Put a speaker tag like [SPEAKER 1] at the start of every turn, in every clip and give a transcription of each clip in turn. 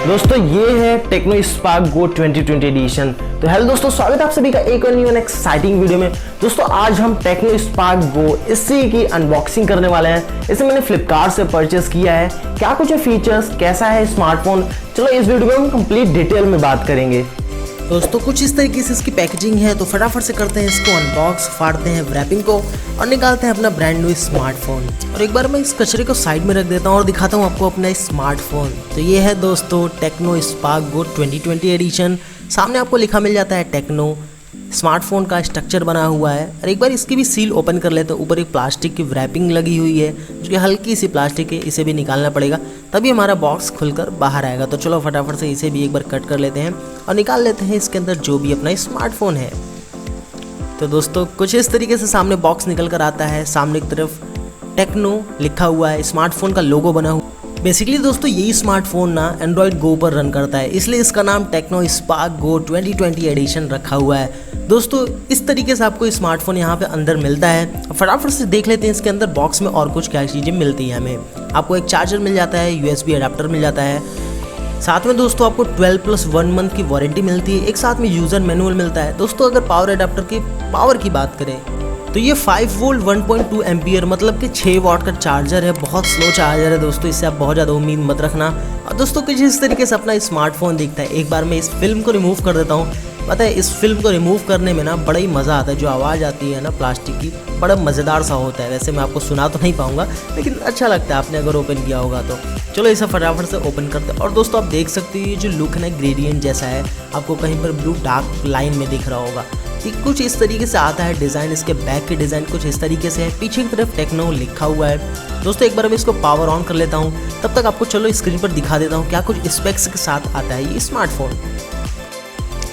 [SPEAKER 1] दोस्तों ये है टेक्नो स्पार्क गो 2020 एडिशन। तो हेलो दोस्तों, स्वागत है आप सभी का एक और न्यू एंड एक्साइटिंग वीडियो में। दोस्तों आज हम टेक्नो स्पार्क गो इसी की अनबॉक्सिंग करने वाले हैं। इसे मैंने फ्लिपकार्ट से परचेस किया है। क्या कुछ है फीचर्स, कैसा है स्मार्टफोन, चलो इस वीडियो में हम कंप्लीट डिटेल में बात करेंगे।
[SPEAKER 2] दोस्तों कुछ इस तरीके से इसकी पैकेजिंग है, तो फटाफट से करते हैं इसको अनबॉक्स, फाड़ते हैं रैपिंग को और निकालते हैं अपना ब्रांड न्यू स्मार्टफोन। और एक बार मैं इस कचरे को साइड में रख देता हूँ और दिखाता हूँ आपको अपना स्मार्टफोन। तो ये है दोस्तों टेक्नो स्पार्क गो 2020 एडिशन। सामने आपको लिखा मिल जाता है टेक्नो। स्मार्टफोन का स्ट्रक्चर बना हुआ है और एक बार इसकी भी सील ओपन कर लेते हैं। ऊपर एक प्लास्टिक की रैपिंग लगी हुई है जो कि हल्की सी प्लास्टिक है, इसे भी निकालना पड़ेगा तभी हमारा बॉक्स खुलकर बाहर आएगा। तो चलो फटाफट से इसे भी एक बार कट कर लेते हैं और निकाल लेते हैं इसके अंदर जो भी अपना स्मार्टफोन है। तो दोस्तों कुछ इस तरीके से सामने बॉक्स निकल कर आता है। सामने की तरफ टेक्नो लिखा हुआ है, स्मार्टफोन का लोगो बना हुआ। बेसिकली दोस्तों यही स्मार्टफोन ना एंड्रॉयड गो पर रन करता है, इसलिए इसका नाम टेक्नो स्पार्क गो 2020 एडिशन रखा हुआ है। दोस्तों इस तरीके से आपको स्मार्टफोन यहाँ पे अंदर मिलता है। फटाफट से देख लेते हैं इसके अंदर बॉक्स में और कुछ क्या चीज़ें मिलती हैं हमें। आपको एक चार्जर मिल जाता है, USB अडाप्टर मिल जाता है। साथ में दोस्तों आपको 12+1 मंथ की वारंटी मिलती है। एक साथ में यूज़र मैनुअल मिलता है। दोस्तों अगर पावर अडाप्टर की पावर की बात करें तो ये 5 वोल्ट 1.2 एम्पियर मतलब कि 6 वाट का चार्जर है। बहुत स्लो चार्जर है दोस्तों, इससे आप बहुत ज़्यादा उम्मीद मत रखना। और दोस्तों कुछ इस तरीके से अपना स्मार्टफोन दिखता है। एक बार मैं इस फिल्म को रिमूव कर देता हूँ। पता है इस फिल्म को रिमूव करने में ना बड़ा ही मज़ा आता है। जो आवाज़ आती है ना प्लास्टिक की, बड़ा मज़ेदार सा होता है। वैसे मैं आपको सुना तो नहीं पाऊँगा लेकिन अच्छा लगता है आपने अगर ओपन किया होगा तो। चलो इसे फटाफट से ओपन करते हैं। और दोस्तों आप देख सकते हैं ये जो लुक है ना ग्रेडियंट जैसा है, आपको कहीं पर ब्लू डार्क लाइन में दिख रहा होगा। ये कुछ इस तरीके से आता है डिज़ाइन। इसके बैक की डिज़ाइन कुछ इस तरीके से है। पीछे की तरफ टेक्नो लिखा हुआ है। दोस्तों एक बार मैं इसको पावर ऑन कर लेता हूँ, तब तक आपको चलो स्क्रीन पर दिखा देता हूँ क्या कुछ स्पेक्स के साथ आता है ये स्मार्टफोन।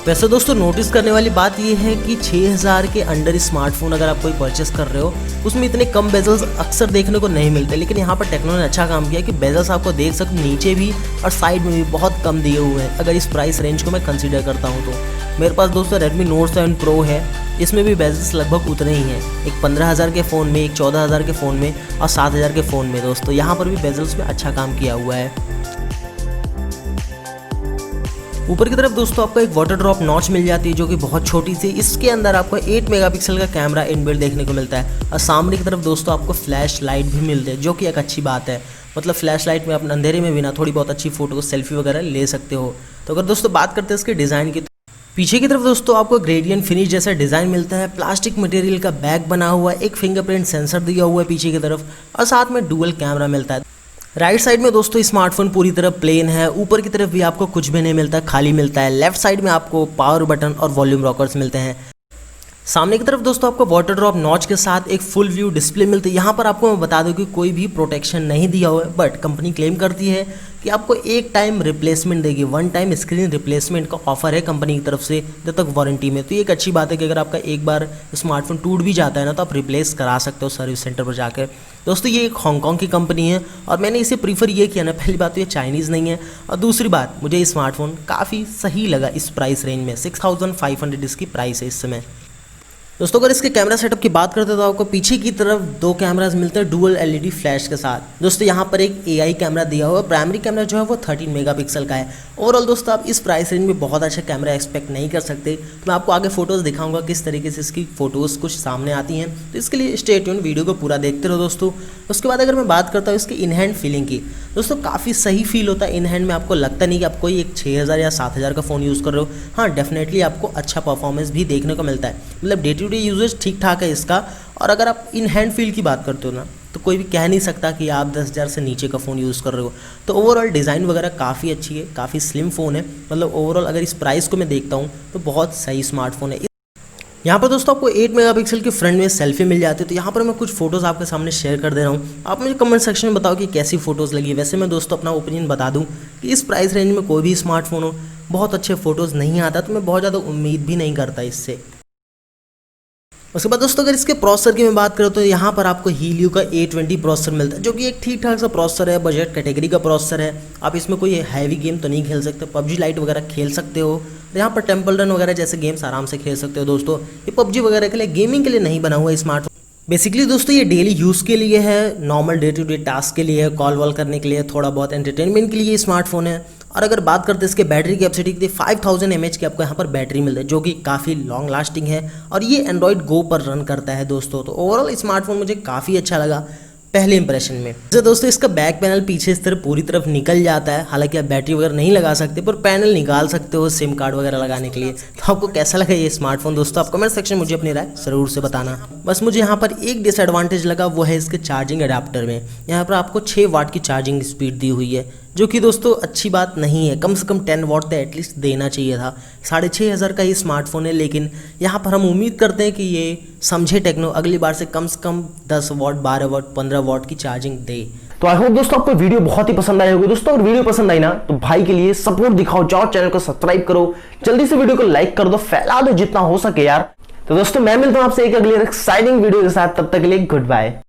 [SPEAKER 2] वैसे दोस्तों नोटिस करने वाली बात ये है कि 6000 के अंडर स्मार्टफोन अगर आप कोई परचेस कर रहे हो उसमें इतने कम बेजल्स अक्सर देखने को नहीं मिलते। लेकिन यहाँ पर टेक्नो ने अच्छा काम किया कि बेजल्स आपको देख सकते नीचे भी और साइड में भी बहुत कम दिए हुए हैं। अगर इस प्राइस रेंज को मैं कंसीडर करता हूँ तो मेरे पास दोस्तों Redmi Note 7 Pro है, इसमें भी बेजल्स लगभग उतने ही हैं। एक 15,000 के फ़ोन में, एक 14,000 के फ़ोन में और 7,000 के फ़ोन में दोस्तों यहाँ पर भी बेजल्स में अच्छा काम किया हुआ है। ऊपर की तरफ दोस्तों आपको एक वाटर ड्रॉप नॉच मिल जाती है जो कि बहुत छोटी सी। इसके अंदर आपको 8 मेगापिक्सल का कैमरा इनबिल्ट देखने को मिलता है। और सामने की तरफ दोस्तों आपको फ्लैश लाइट भी मिलती है जो कि एक अच्छी बात है। मतलब फ्लैश लाइट में आप अंधेरे में भी ना थोड़ी बहुत अच्छी फोटो सेल्फी वगैरह ले सकते हो। तो अगर दोस्तों बात करते हैं इसके डिज़ाइन की, पीछे की तरफ दोस्तों आपको ग्रेडियंट फिनिश जैसा डिज़ाइन मिलता है। प्लास्टिक मटेरियल का बैग बना हुआ है, एक फिंगरप्रिंट सेंसर दिया हुआ है पीछे की तरफ और साथ में डुअल कैमरा मिलता है। राइट साइड में दोस्तों स्मार्टफोन पूरी तरह प्लेन है। ऊपर की तरफ भी आपको कुछ भी नहीं मिलता, खाली मिलता है। लेफ्ट साइड में आपको पावर बटन और वॉल्यूम रॉकर्स मिलते हैं। सामने की तरफ दोस्तों आपको वाटर ड्रॉप नॉच के साथ एक फुल व्यू डिस्प्ले मिलती है। यहाँ पर आपको मैं बता दूं कि कोई भी प्रोटेक्शन नहीं दिया हुआ है, बट कंपनी क्लेम करती है कि आपको एक टाइम रिप्लेसमेंट देगी। 1 टाइम स्क्रीन रिप्लेसमेंट का ऑफर है कंपनी की तरफ से जब तक वारंटी में। तो ये एक अच्छी बात है कि अगर आपका एक बार स्मार्टफोन टूट भी जाता है ना तो आप रिप्लेस करा सकते हो सर्विस सेंटर पर जाकर। दोस्तों ये एक हांगकांग की कंपनी है और मैंने इसे प्रीफर ये किया ना, पहली बात तो ये चाइनीज़ नहीं है और दूसरी बात मुझे ये स्मार्टफोन काफ़ी सही लगा इस प्राइस रेंज में। 6500 इसकी प्राइस है इस समय। दोस्तों अगर इसके कैमरा सेटअप की बात करते हैं तो आपको पीछे की तरफ 2 कैमरास मिलते हैं डुअल LED फ्लैश के साथ। दोस्तों यहाँ पर एक AI कैमरा दिया हुआ है। प्राइमरी कैमरा जो है वो 13 मेगापिक्सल का है। ओवरऑल दोस्तों आप इस प्राइस रेंज में बहुत अच्छा कैमरा एक्सपेक्ट नहीं कर सकते। तो मैं आपको आगे फोटोज़ दिखाऊंगा किस तरीके से इसकी फ़ोटोज़ कुछ सामने आती हैं, तो इसके लिए स्टे ट्यून, वीडियो को पूरा देखते रहो दोस्तों। उसके बाद अगर मैं बात करता हूँ इसकी इन हैंड फीलिंग की, दोस्तों काफ़ी सही फील होता है इन हैंड में। आपको लगता नहीं कि आप कोई एक 6000 या 7000 का फ़ोन यूज़ कर रहे हो। हाँ डेफिनेटली आपको अच्छा परफॉर्मेंस भी देखने को मिलता है। मतलब डे टू डे यूजेज ठीक ठाक है इसका। और अगर आप इन हैंड फील की बात करते हो ना तो कोई भी कह नहीं सकता कि आप 10,000 से नीचे का फ़ोन यूज़ कर रहे हो। तो ओवरऑल डिज़ाइन वगैरह काफ़ी अच्छी है, काफ़ी स्लिम फ़ोन है। मतलब ओवरऑल अगर इस प्राइस को मैं देखता हूँ तो बहुत सही स्मार्टफोन है। यहाँ पर दोस्तों आपको 8 मेगापिक्सल की फ्रंट में सेल्फी मिल जाती है। तो यहाँ पर मैं कुछ फोटोज़ आपके सामने शेयर कर दे रहा हूँ। आप मुझे कमेंट सेक्शन में बताओ कि कैसी फ़ोटोज़ लगी। वैसे मैं दोस्तों अपना ओपिनियन बता दूँ कि इस प्राइस रेंज में कोई भी स्मार्टफोन हो बहुत अच्छे फ़ोटोज़ नहीं आता, तो मैं बहुत ज़्यादा उम्मीद भी नहीं करता इससे। उसके बाद दोस्तों अगर इसके प्रोसेसर की मैं बात करूँ तो यहाँ पर आपको हीलियो का A20 प्रोसेसर मिलता है जो कि एक ठीक ठाक सा प्रोसेसर है, बजट कैटेगरी का प्रोसेसर है। आप इसमें कोई हैवी गेम तो नहीं खेल सकते, PUBG लाइट वगैरह खेल सकते हो। यहाँ पर टेम्पल रन वगैरह जैसे गेम्स आराम से खेल सकते हो दोस्तों। ये PUBG वगैरह के लिए, गेमिंग के लिए नहीं बना हुआ स्मार्टफोन। बेसिकली दोस्तों ये डेली यूज़ के लिए है, normal day to day task के लिए है, कॉल वॉल करने के लिए, थोड़ा बहुत एंटरटेनमेंट के लिए स्मार्टफोन है। और अगर बात करते हैं इसके बैटरी कैपेसिटी की 5000 mAh की आपको यहाँ पर बैटरी मिलती है जो कि काफ़ी लॉन्ग लास्टिंग है और ये एंड्रॉइड गो पर रन करता है दोस्तों। तो ओवरऑल स्मार्टफोन मुझे काफ़ी अच्छा लगा पहले इंप्रेशन में। तो दोस्तों इसका बैक पैनल पीछे इस तरह पूरी तरफ निकल जाता है, हालांकि आप बैटरी वगैरह नहीं लगा सकते पर पैनल निकाल सकते हो सिम कार्ड वगैरह लगाने के लिए। तो आपको कैसा लगा ये स्मार्टफोन दोस्तों, आप कमेंट सेक्शन में मुझे अपनी राय जरूर से बताना। बस मुझे यहाँ पर एक डिसएडवांटेज लगा, वो है इसके चार्जिंग अडेप्टर में। यहाँ पर आपको 6 वाट की चार्जिंग स्पीड दी हुई है जो कि दोस्तों अच्छी बात नहीं है, कम से कम 10 वाट तो एटलीस्ट देना चाहिए था। 6500 का ये स्मार्टफोन है, लेकिन यहाँ पर हम उम्मीद करते हैं कि ये समझे टेक्नो अगली बार से कम 10 वाट 12 वाट 15 वाट की चार्जिंग दे।
[SPEAKER 1] तो आई होप दोस्तों आपको वीडियो बहुत ही पसंद आई होगी। दोस्तों अगर वीडियो पसंद आई ना तो भाई के लिए सपोर्ट दिखाओ, जाओ चैनल को सब्सक्राइब करो, जल्दी से वीडियो को लाइक कर दो, फैला दो जितना हो सके यार। तो दोस्तों मैं मिलता हूं आपसे एक अगली एक्साइटिंग वीडियो के साथ, तब तक के लिए गुड बाय।